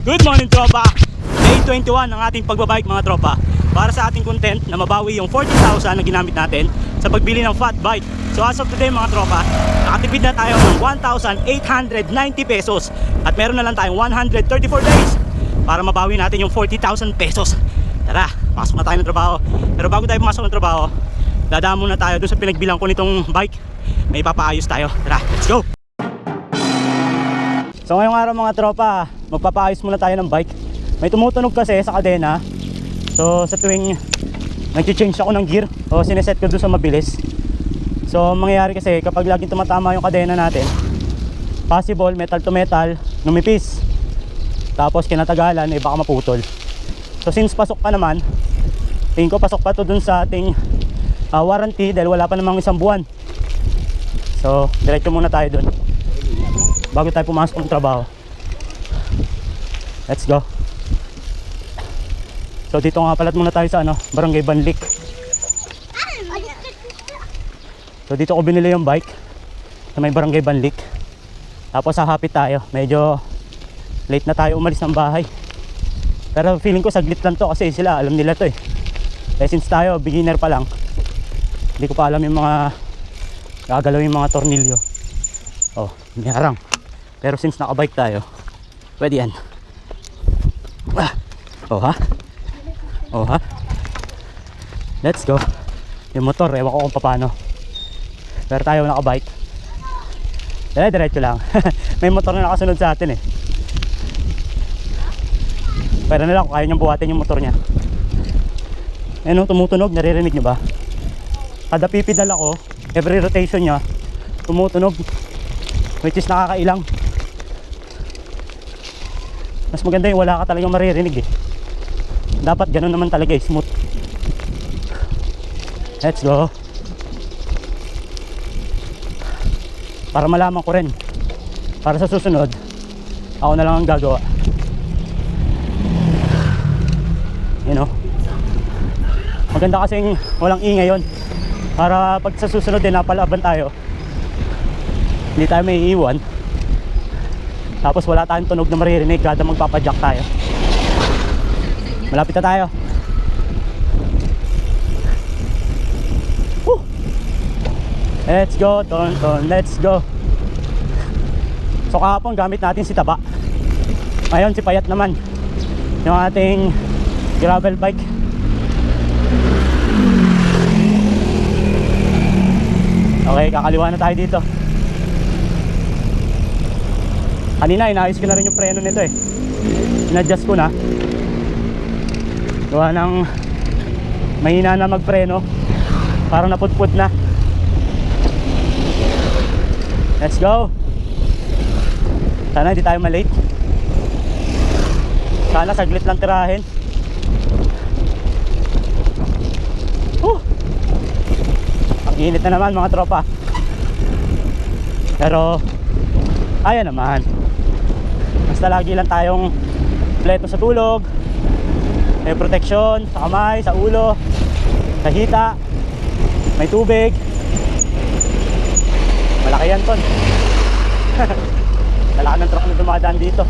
Good morning, tropa! Day 21 ang ating pagbabike, mga tropa, para sa ating content na mabawi yung 40,000 na ginamit natin sa pagbili ng fat bike. So as of today, mga tropa, nakatipid na tayo ng 1,890 pesos at meron na lang tayong 134 days para mabawi natin yung 40,000 pesos. Tara, pasok na tayo ng trabaho. Pero bago tayo pumasok ng trabaho, dadaan muna tayo doon sa pinagbilang ko nitong bike. May papaayos tayo. Tara, let's go! So ngayong araw, mga tropa, magpapaayos muna tayo ng bike. May tumutunog kasi sa kadena. So sa tuwing nag-change ako ng gear o sineset ko doon sa mabilis, so mangyayari kasi kapag laging tumatama yung kadena natin, possible metal to metal numipis, tapos kinatagalan baka maputol. So since pasok pa naman, tingin ko pasok pa to dun sa ating warranty dahil wala pa namang isang buwan. So diretso muna tayo dun bago tayo pumasok ng trabaho. Let's go. So dito nga pala muna tayo sa Barangay Banlik. So dito ko binili yung bike sa may Barangay Banlik. Tapos hahapit tayo. Medyo late na tayo umalis ng bahay. Pero feeling ko saglit lang to kasi sila alam nila to eh. Eh since tayo beginner pa lang, hindi ko pa alam yung mga gagalaw yung mga tornilyo. Oh, may harang. Pero since nakabike tayo, pwede yan. Oh ha? Oh ha? Let's go. Yung motor, ewan ko kung paano. Pero tayo nakabike, diretso lang. May motor na nakasunod sa atin eh. Pero na lang kung kaya niyang buhatin yung motor niya. Ayun, tumutunog, naririnig niyo ba? Kada pipidal ako, every rotation niya tumutunog, which is nakakailang. Mas maganda yung wala ka talagang maririnig eh. Dapat ganun naman talaga eh, smooth. Let's go. Para malaman ko rin, para sa susunod ako na lang ang gagawa. You know, maganda kasing walang ingay yun, para pag sa susunod din napalaban tayo, hindi tayo may iiwan tapos wala tayong tunog na maririnig kada magpapadyak tayo. Malapit na tayo. Woo! Let's go, ton, let's go. So kahapon gamit natin si Taba, ngayon si Payat naman, yung ating gravel bike. Okay, kakaliwa na tayo dito. Kanina inayos ko na rin yung preno nito eh. In-adjust ko na. Gawa ng mahina na magpreno, parang napudpud na. Let's go. Sana hindi tayo malate. Sana saglit lang tirahin. Ang init na naman, mga tropa. Pero ayan naman, basta lagi lang tayong pleto sa tulog, may proteksyon sa kamay, sa ulo, sa hita, may tubig. Malaki yan, ton. Malaki ng truck na dumadaan dito.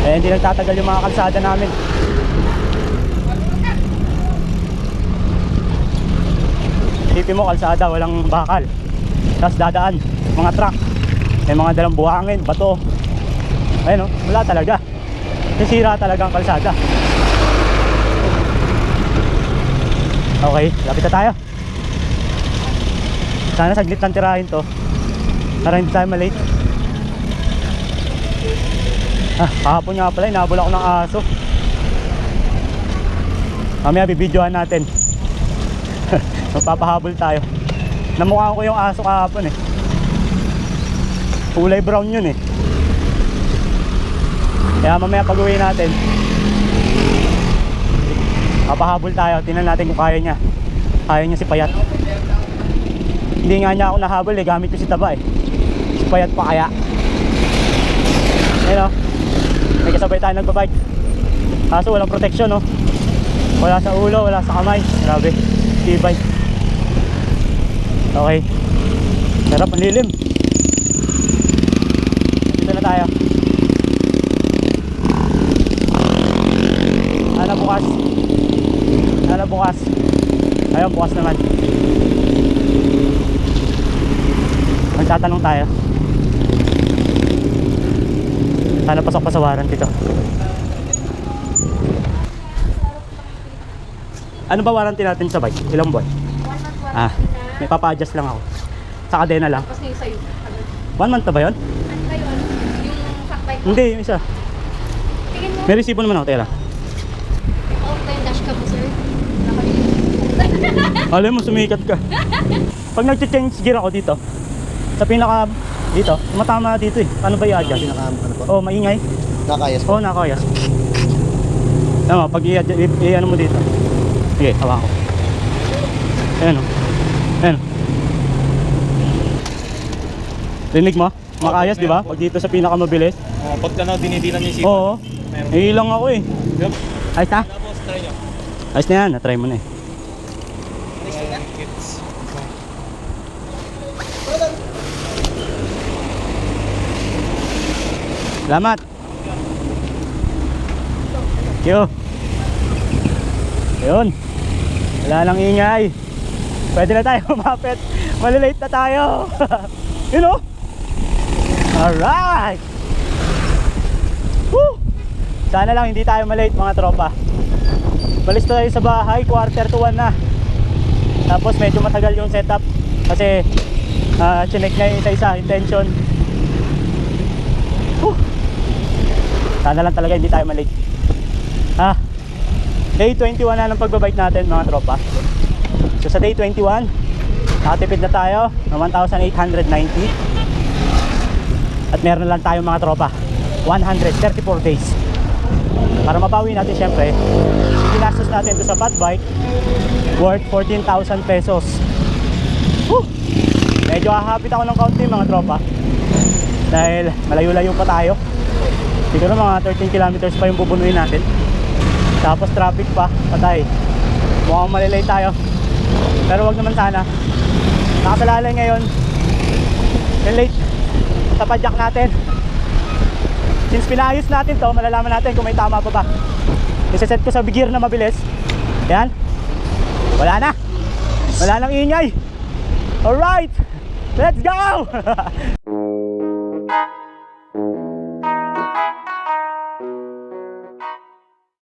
Eh hindi nagtatagal yung mga kalsada namin. Isipin mo, kalsada walang bakal, tapos dadaan mga truck, may mga dalang buhangin, bato. Ayun oh, wala talaga. Sisira talaga ang kalsada. Okay, lapit na tayo. Sana saglit lang tirahin to para hindi tayo malate. Kahapon nga pala inahabol ako ng aso. Mamaya bibidyohan natin. Magpapahabol tayo. Namukhaan ko yung aso kahapon eh. Kulay brown yun eh. Kaya mamaya pag uwi natin, papahabol tayo. Tingnan natin kung kaya niya. Kaya niya si Payat. Hindi nga niya ako nahabol eh, gamit ko si Taba eh. Si Payat pa kaya. Ayun o, may kasabay tayo nagbabike. Kaso walang proteksyon oh. Wala sa ulo, wala sa kamay. Grabe, tibay. Okay, sarap, ang lilim. Dito na tayo. bukas. Ayun, bukas naman. Magtatanong tayo. Sana pasok pa sa warranty to. Ano ba warranty natin sa bike? Ilang buwan? 1 month warranty Ah, na. may papa-adjust lang ako. Sa kadena lang. Tapos ngayon sa'yo. 1 month na ba yun? Ano ba yun? Yung fact bike mo? Hindi, yung isa. Tingin mo. May resibo naman ako, teka lang. Off ba yung dashcam mo, sir? Nakalimutan. Alam mo, sumikat ka. Pag nag-change gear ako dito, sa pinaka, dito, tumatama dito eh. Paano ba i-adjust? Ano po? Oh, maingay. Nakayas po. Oo, nakakayas. Tama, pag i-ano mo dito. Sige, hawa ko. Ayan o. Ayan o. Rinig mo? Makayas, di ba? Pag dito sa pinakamabilis. Pagka na dinidilan niya si Oo. Ilang ako eh. Yup. Ayos na? Tapos try nyo. Ayos na yan. Na-try mo na eh. Kits. Salamat. Thank you. Ayun. Wala nang ingay. Pwede na tayo umapit. Malilate na tayo. You know? Alright. Woo! Sana lang hindi tayo malate mga tropa. Balis tayo sa bahay. 1:45 na. Tapos medyo matagal yung setup. Kasi chinek na yung isa-isa. Intention. Woo! Sana lang talaga hindi tayo malate. Day 21 na ng pagbabike natin mga tropa. So sa day 21, nakatipid na tayo ng 1,890. At meron na lang tayo mga tropa 134 days. Para mabawi natin syempre, ginastos natin ito sa fat bike worth 14,000 pesos. Woo! Medyo hahapit ako ng kaunti mga tropa. Dahil malayo-layo pa tayo. Siguro mga 13 kilometers pa yung bubunuin natin. Tapos traffic pa, patay. Mukhang malilay tayo. Pero wag naman sana. Nakasalalay ngayon. Late sa padjak natin. Since pinayos natin to, malalaman natin kung may tama pa ba. Isa-set ko sa gear na mabilis. Yan. Wala na. Wala nang ingay. Alright. Let's go!